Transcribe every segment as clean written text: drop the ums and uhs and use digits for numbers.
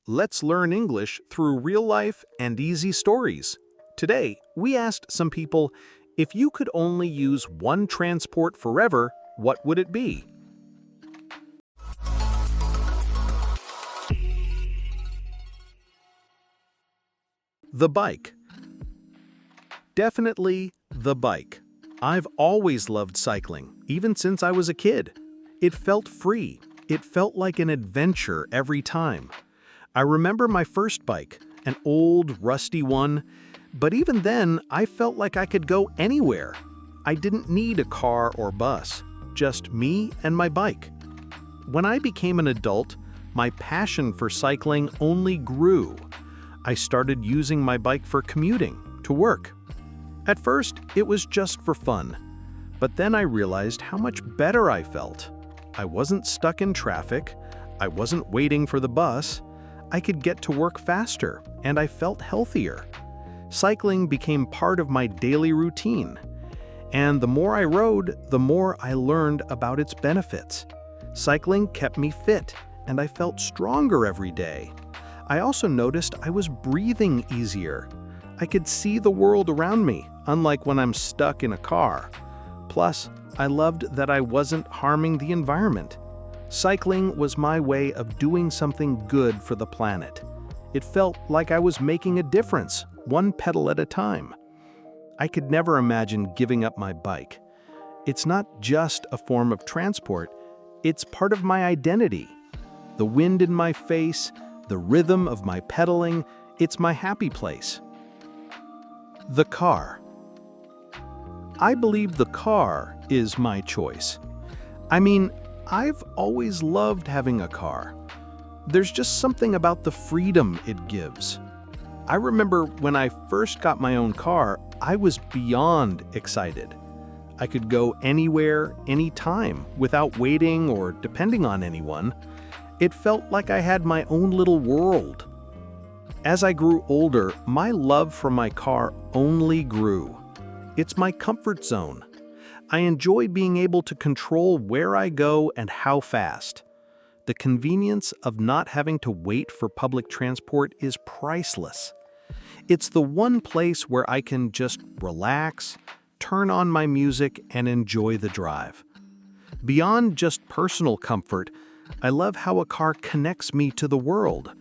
Let's learn English through real life and easy stories. Today, we asked some people, if you could only use one transport forever, what would it be? The bike. Definitely the bike. I've always loved cycling, even since I was a kid. It felt free. It felt like an adventure every time. I remember my first bike, an old, rusty one, but even then, I felt like I could go anywhere. I didn't need a car or bus, just me and my bike. When I became an adult, my passion for cycling only grew. I started using my bike for commuting, to work. At first, it was just for fun, but then I realized how much better I felt. I wasn't stuck in traffic, I wasn't waiting for the bus, I could get to work faster, and I felt healthier. Cycling became part of my daily routine. And the more I rode, the more I learned about its benefits. Cycling kept me fit, and I felt stronger every day. I also noticed I was breathing easier. I could see the world around me, unlike when I'm stuck in a car. Plus, I loved that I wasn't harming the environment. Cycling was my way of doing something good for the planet. It felt like I was making a difference, one pedal at a time. I could never imagine giving up my bike. It's not just a form of transport, it's part of my identity. The wind in my face, the rhythm of my pedaling, it's my happy place. The car. I believe the car is my choice. I've always loved having a car. There's just something about the freedom it gives. I remember when I first got my own car, I was beyond excited. I could go anywhere, anytime, without waiting or depending on anyone. It felt like I had my own little world. As I grew older, my love for my car only grew. It's my comfort zone. I enjoy being able to control where I go and how fast. The convenience of not having to wait for public transport is priceless. It's the one place where I can just relax, turn on my music, and enjoy the drive. Beyond just personal comfort, I love how a car connects me to the world.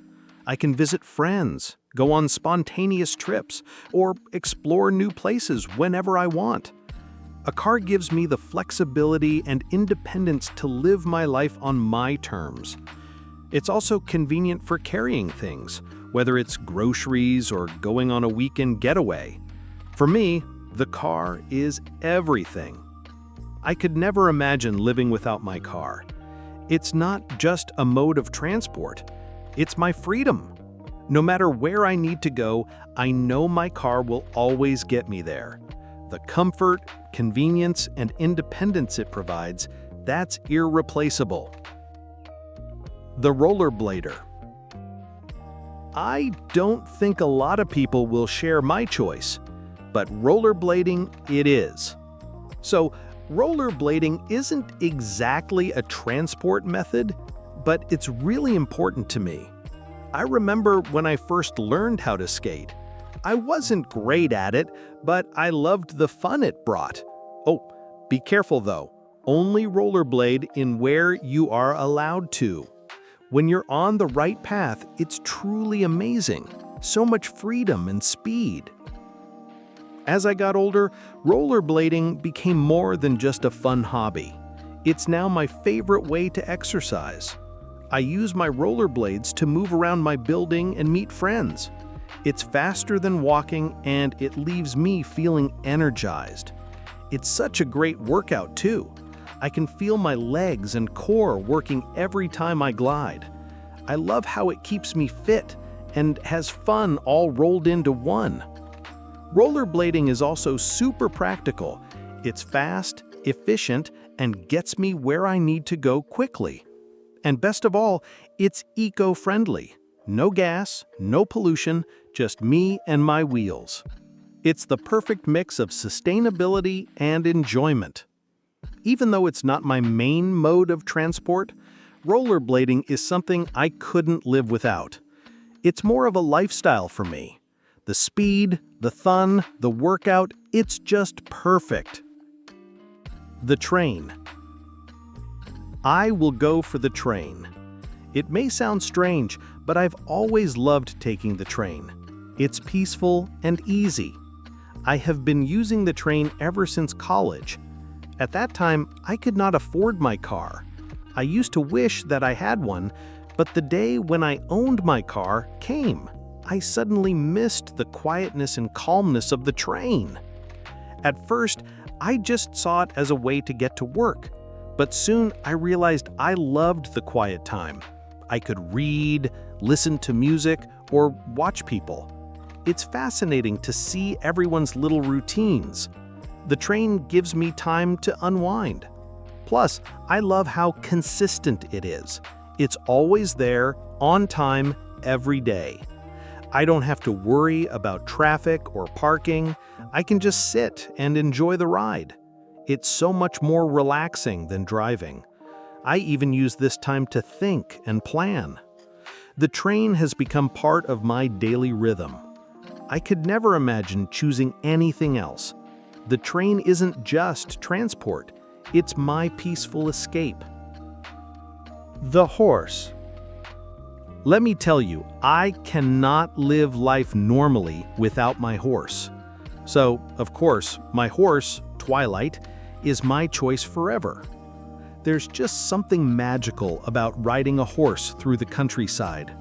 I can visit friends, go on spontaneous trips, or explore new places whenever I want. A car gives me the flexibility and independence to live my life on my terms. It's also convenient for carrying things, whether it's groceries or going on a weekend getaway. For me, the car is everything. I could never imagine living without my car. It's not just a mode of transport, it's my freedom. No matter where I need to go, I know my car will always get me there. The comfort, convenience, and independence it provides, that's irreplaceable. The rollerblader. I don't think a lot of people will share my choice, but rollerblading it is. So, rollerblading isn't exactly a transport method, but it's really important to me. I remember when I first learned how to skate. I wasn't great at it, but I loved the fun it brought. Oh, be careful though. Only rollerblade in where you are allowed to. When you're on the right path, it's truly amazing. So much freedom and speed. As I got older, rollerblading became more than just a fun hobby. It's now my favorite way to exercise. I use my rollerblades to move around my building and meet friends. It's faster than walking, and it leaves me feeling energized. It's such a great workout, too. I can feel my legs and core working every time I glide. I love how it keeps me fit and has fun all rolled into one. Rollerblading is also super practical. It's fast, efficient, and gets me where I need to go quickly. And best of all, it's eco-friendly. No gas, no pollution, just me and my wheels. It's the perfect mix of sustainability and enjoyment. Even though it's not my main mode of transport, rollerblading is something I couldn't live without. It's more of a lifestyle for me. The speed, the fun, the workout, it's just perfect. The train. I will go for the train. It may sound strange, but I've always loved taking the train. It's peaceful and easy. I have been using the train ever since college. At that time, I could not afford my car. I used to wish that I had one, but the day when I owned my car came. I suddenly missed the quietness and calmness of the train. At first, I just saw it as a way to get to work, but soon I realized I loved the quiet time. I could read, listen to music, or watch people. It's fascinating to see everyone's little routines. The train gives me time to unwind. Plus, I love how consistent it is. It's always there, on time, every day. I don't have to worry about traffic or parking. I can just sit and enjoy the ride. It's so much more relaxing than driving. I even use this time to think and plan. The train has become part of my daily rhythm. I could never imagine choosing anything else. The train isn't just transport, it's my peaceful escape. The horse. Let me tell you, I cannot live life normally without my horse. So, of course, my horse, Twilight, is my choice forever. There's just something magical about riding a horse through the countryside.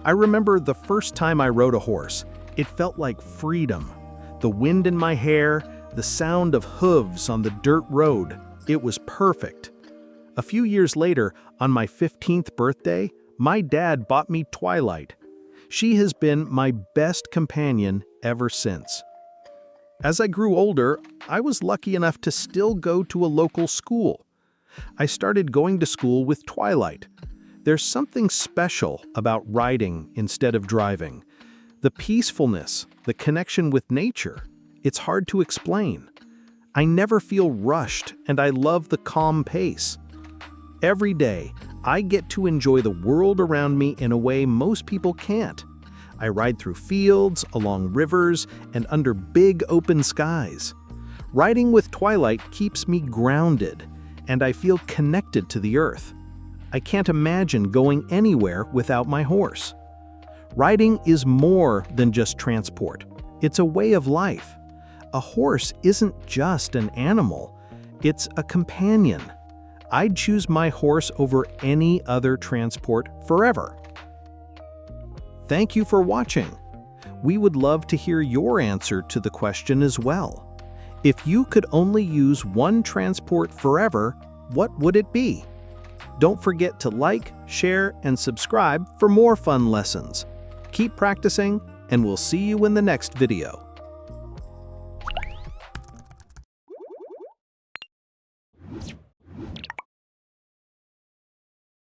I remember the first time I rode a horse. It felt like freedom. The wind in my hair, the sound of hooves on the dirt road, it was perfect. A few years later, on my 15th birthday, my dad bought me Twilight. She has been my best companion ever since. As I grew older, I was lucky enough to still go to a local school. I started going to school with Twilight. There's something special about riding instead of driving. The peacefulness, the connection with nature, it's hard to explain. I never feel rushed, and I love the calm pace. Every day, I get to enjoy the world around me in a way most people can't. I ride through fields, along rivers, and under big open skies. Riding with Twilight keeps me grounded, and I feel connected to the earth. I can't imagine going anywhere without my horse. Riding is more than just transport. It's a way of life. A horse isn't just an animal. It's a companion. I'd choose my horse over any other transport forever. Thank you for watching. We would love to hear your answer to the question as well. If you could only use one transport forever, what would it be? Don't forget to like, share, and subscribe for more fun lessons. Keep practicing, and we'll see you in the next video.